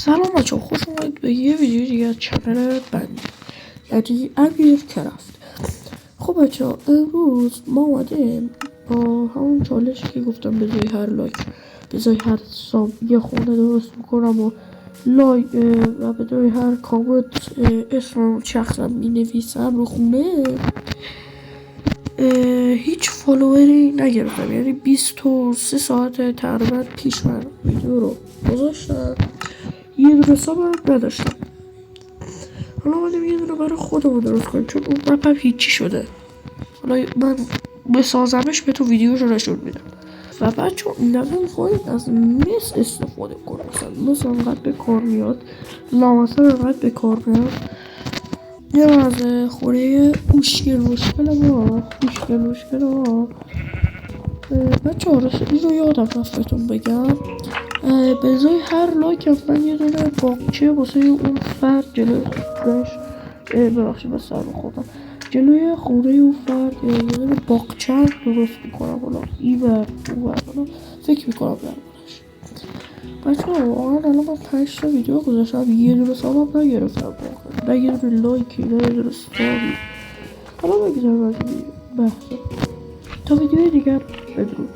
سلام بچه، خوش اومدید به یه ویدیو دیگه از چنل بندی، یعنی امیر کرافت. خب بچه ها، امروز ما اومدیم با همون چالشی که گفتم بذاری هر لایک بذاری هر ساب یه خونه درست میکنم و لایک و بذاری هر کامنت اسم شخصم مینویسم رو خونه. هیچ فالووری نگرفتم، یعنی 23 ساعت تقریبا پیش من ویدیو رو گذاشتم، یه دونه حساب نداشتم. حالا اومدیم یه دونه برای خودمون درست کنیم، چون اون مپم هیچی شده. حالا من بسازمش به تو ویدیوشو نشون میدم. و بچه این دفعه میخواید از مس استفاده کنم. مثلا انقدر به کار میاد، لامسه انقدر به کار میاد. یه از خوره مشکل ما بچه ها این رو یادم رفت بهتون بگم. بذاری هر لایک من یه دونه باغچه واسه اون فرد جلوش ببخشید من سر بخوردم، جلوی خونه اون فرد یه دونه باغچه درست میکنم. حالا این بر اون بر فکر میکنم دربارش. بچه ها واقعا الان من 5 تا ویدیو گذاشتم، یه دونه سابم نگرفتم واقعا، نه یه دونه لایکی نه یه دونه ستاری. حالا بگذارم از این بحثا تا ویدیو دیگر، بدرود.